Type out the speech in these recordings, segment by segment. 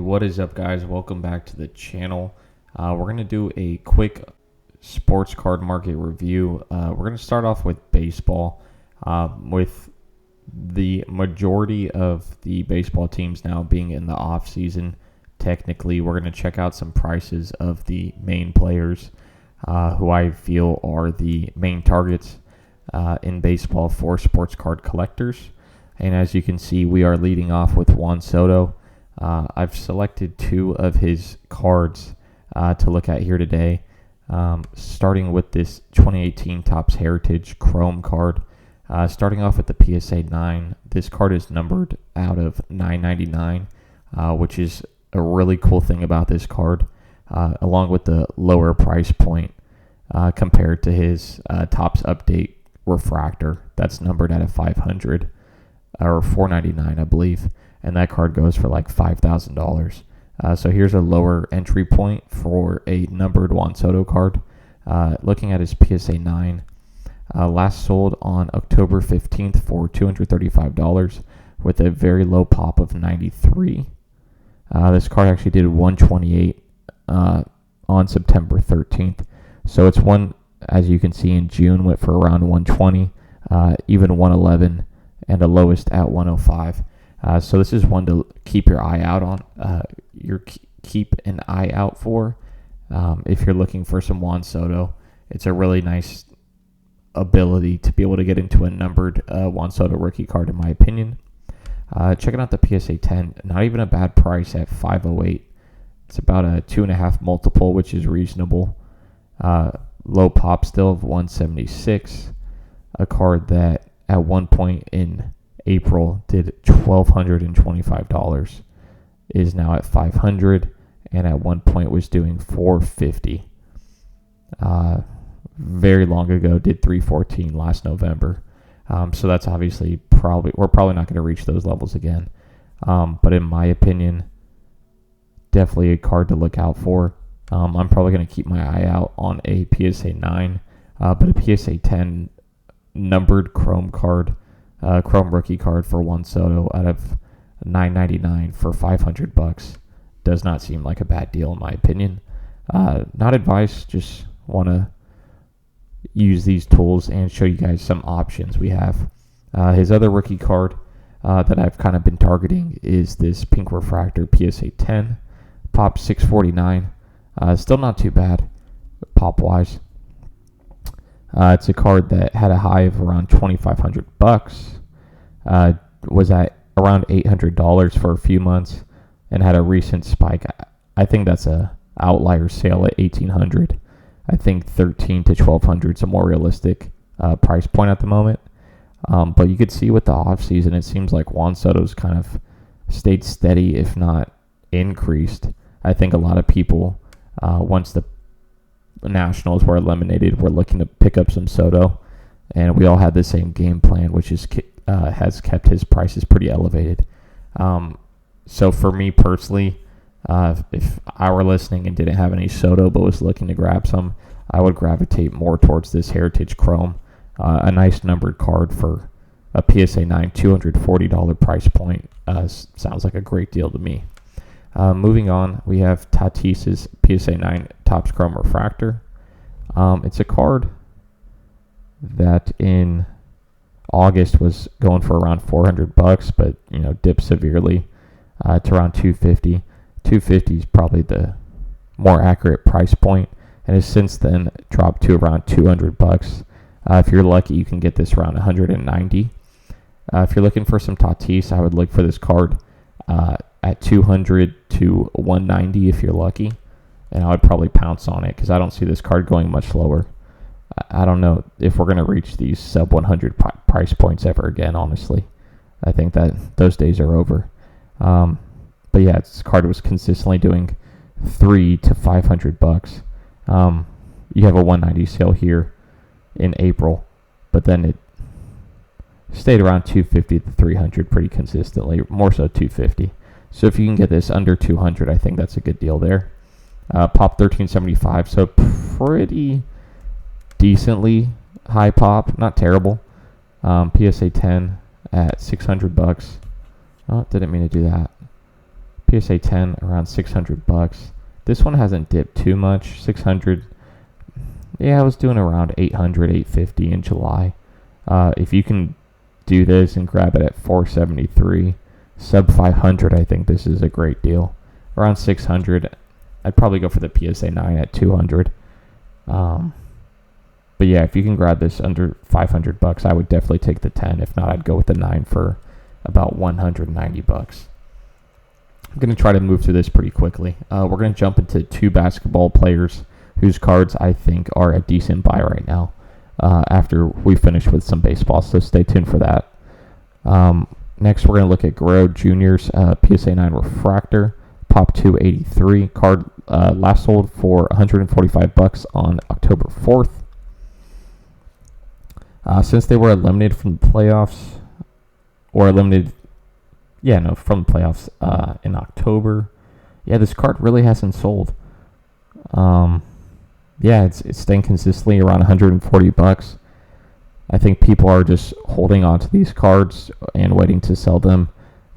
What is up, guys? Welcome back to the channel. We're going to do a quick sports card market review. We're going to start off with baseball, with the majority of the baseball teams now being in the off season. Technically, we're going to check out some prices of the main players who I feel are the main targets in baseball for sports card collectors. And as you can see, we are leading off with Juan Soto. I've selected two of his cards to look at here today, starting with this 2018 Topps Heritage Chrome card. Starting off with the PSA 9, this card is numbered out of 999, which is a really cool thing about this card, along with the lower price point compared to his Topps Update Refractor that's numbered out of 500 or 499, I believe. And that card goes for like $5,000. So here's a lower entry point for a numbered Juan Soto card. Looking at his PSA 9, last sold on October 15th for $235 with a very low pop of 93. This card actually did 128 on September 13th. So it's one, as you can see, in June went for around 120, even 111, and the lowest at 105. So this is one to keep your eye out on. Keep an eye out for if you're looking for some Juan Soto. It's a really nice ability to be able to get into a numbered Juan Soto rookie card, in my opinion. Checking out the PSA 10, not even a bad price at $508. It's about a 2.5 multiple, which is reasonable. Low pop still of 176. A card that at one point in April did $1,225, is now at $500, and at one point was doing $450. Very long ago, did $314 last November. So that's obviously we're probably not going to reach those levels again. But in my opinion, definitely a card to look out for. I'm probably going to keep my eye out on a PSA 9, but a PSA 10 numbered Chrome card. Chrome rookie card for Juan Soto out of $999 for $500 does not seem like a bad deal, in my opinion. Not advice, just want to use these tools and show you guys some options we have. His other rookie card that I've kind of been targeting is this Pink Refractor PSA 10, pop 649. Still not too bad pop wise. It's a card that had a high of around $2,500, was at around $800 for a few months, and had a recent spike. I think that's a outlier sale at $1,800. I think $1,300 to $1,200 is a more realistic price point at the moment. But you could see with the offseason, it seems like Juan Soto's kind of stayed steady, if not increased. I think a lot of people, once the Nationals were eliminated, we're looking to pick up some Soto, and we all had the same game plan, which is has kept his prices pretty elevated. So for me personally, if I were listening and didn't have any Soto but was looking to grab some, I would gravitate more towards this Heritage Chrome, a nice numbered card for a PSA 9, $240 price point. Sounds like a great deal to me. Moving on, we have Tatis' PSA 9 Topps Chrome Refractor. It's a card that in August was going for around $400, but dipped severely to around $250. $250 is probably the more accurate price point, and has since then dropped to around $200. If you're lucky, you can get this around $190. If you're looking for some Tatis, I would look for this card at $200 to $190 if you're lucky, and I would probably pounce on it because I don't see this card going much lower. I don't know if we're going to reach these sub 100 price points ever again, honestly. I think that those days are over. But yeah, this card was consistently doing $300 to $500. You have a 190 sale here in April, but then it stayed around 250 to 300 pretty consistently, more so 250. So if you can get this under 200, I think that's a good deal there. Pop 1375, so pretty decently high pop, not terrible. PSA 10 at $600. Oh, didn't mean to do that. PSA 10 around $600. This one hasn't dipped too much. 600. Yeah, I was doing around 800, 850 in July. If you can do this and grab it at 473, sub 500, I think this is a great deal. Around 600, I'd probably go for the PSA 9 at 200. But yeah, if you can grab this under $500, I would definitely take the 10. If not, I'd go with the 9 for about $190. I'm going to try to move through this pretty quickly. We're going to jump into two basketball players whose cards I think are a decent buy right now after we finish with some baseball, so stay tuned for that. Next, we're going to look at Guerrero Jr.'s PSA 9 Refractor, Pop 283. Card last sold for $145 on October 4th. Since they were eliminated from the playoffs, from the playoffs in October, this card really hasn't sold. It's staying consistently around $140. I think people are just holding on to these cards and waiting to sell them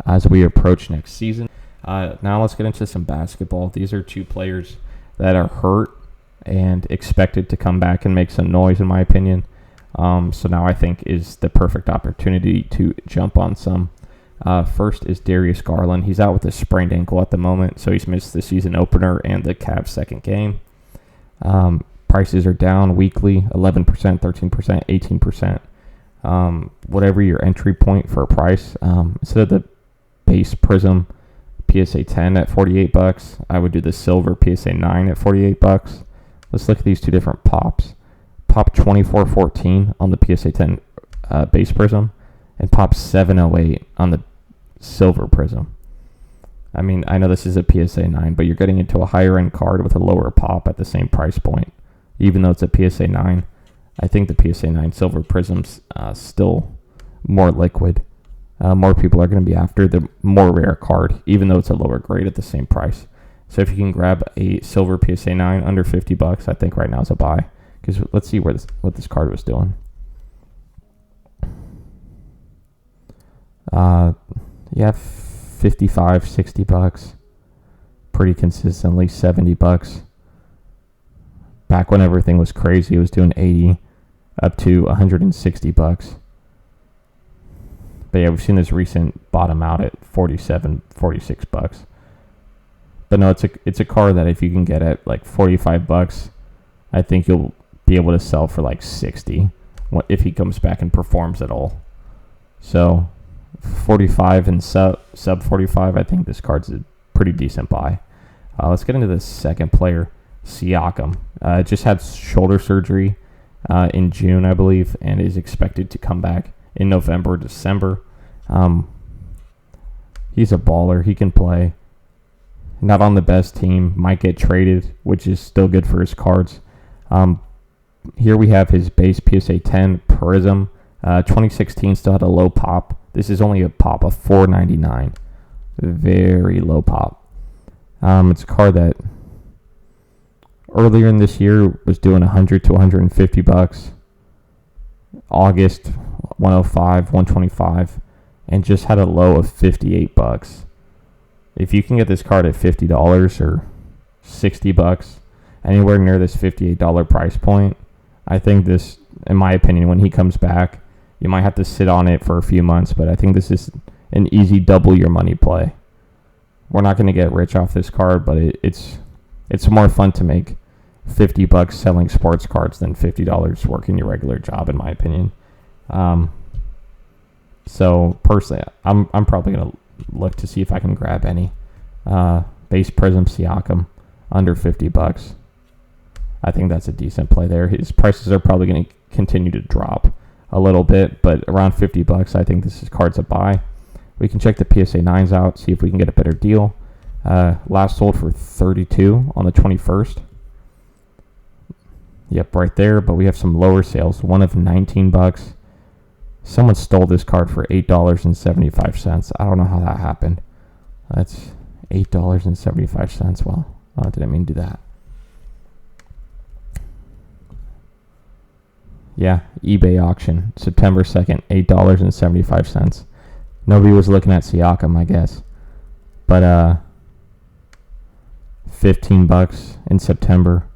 as we approach next season. Now let's get into some basketball. These are two players that are hurt and expected to come back and make some noise, in my opinion. So now I think is the perfect opportunity to jump on some. First is Darius Garland. He's out with a sprained ankle at the moment, so he's missed the season opener and the Cavs' second game. Prices are down weekly, 11%, 13%, 18%. Whatever your entry point for a price. Instead of the base Prism PSA 10 at $48, I would do the silver PSA 9 at $48. Let's look at these two different pops. Pop 2414 on the PSA 10 base Prism, and Pop 708 on the silver Prism. I mean, I know this is a PSA 9, but you're getting into a higher end card with a lower pop at the same price point. Even though it's a PSA 9, I think the PSA 9 silver Prism's still more liquid. More people are going to be after the more rare card, even though it's a lower grade at the same price. So if you can grab a silver PSA 9 under $50, I think right now is a buy. Because let's see what this card was doing. $55, $60. Pretty consistently $70. Back when everything was crazy, it was doing $80 up to $160. But yeah, we've seen this recent bottom out at $47, $46. But no, it's a card that if you can get at like $45, I think you'll be able to sell for like $60 if he comes back and performs at all. So 45 and sub 45, I think this card's a pretty decent buy. Let's get into the second player, Siakam. Just had shoulder surgery in June, I believe, and is expected to come back in November, December. He's a baller. He can play. Not on the best team. Might get traded, which is still good for his cards. Here we have his base PSA 10 Prism. 2016 still had a low pop. This is only a pop of $4.99. Very low pop. It's a card that earlier in this year was doing $100 to $150. August 105, 125, and just had a low of $58. If you can get this card at $50 or $60, anywhere near this $58 price point, I think this, in my opinion, when he comes back, you might have to sit on it for a few months, but I think this is an easy double your money play. We're not going to get rich off this card, but it's more fun to make $50 selling sports cards than $50 working your regular job, in my opinion. So personally, I'm probably going to look to see if I can grab any base Prism Siakam under $50. I think that's a decent play there. His prices are probably going to continue to drop a little bit, but around $50, I think this card's a buy. We can check the PSA 9s out, see if we can get a better deal. Last sold for $32 on the 21st. Yep, right there, but we have some lower sales. One of $19. Someone stole this card for $8.75. I don't know how that happened. That's $8.75. Well, I didn't mean to do that. Yeah, eBay auction, September 2nd, $8.75. Nobody was looking at Siakam, I guess. But $15 in September.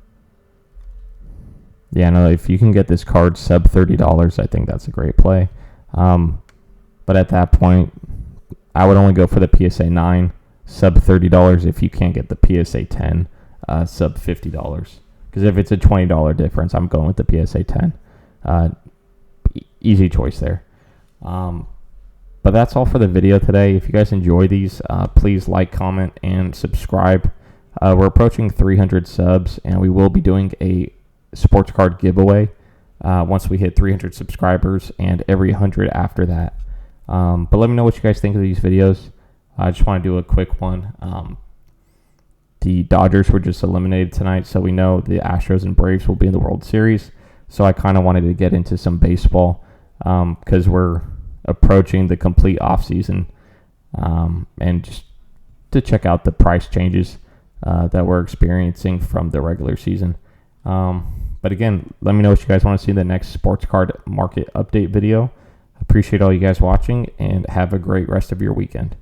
Yeah, no, if you can get this card sub $30, I think that's a great play. But at that point, I would only go for the PSA 9 sub $30 if you can't get the PSA 10 sub $50. Because if it's a $20 difference, I'm going with the PSA 10. Easy choice there. But that's all for the video today. If you guys enjoy these, please like, comment, and subscribe. We're approaching 300 subs, and we will be doing a sports card giveaway once we hit 300 subscribers, and every 100 after that. But let me know what you guys think of these videos. I just want to do a quick one. The Dodgers were just eliminated tonight, so we know the Astros and Braves will be in the World Series. So I kind of wanted to get into some baseball because we're approaching the complete offseason, and just to check out the price changes that we're experiencing from the regular season. But again, let me know what you guys want to see in the next sports card market update video. Appreciate all you guys watching, and have a great rest of your weekend.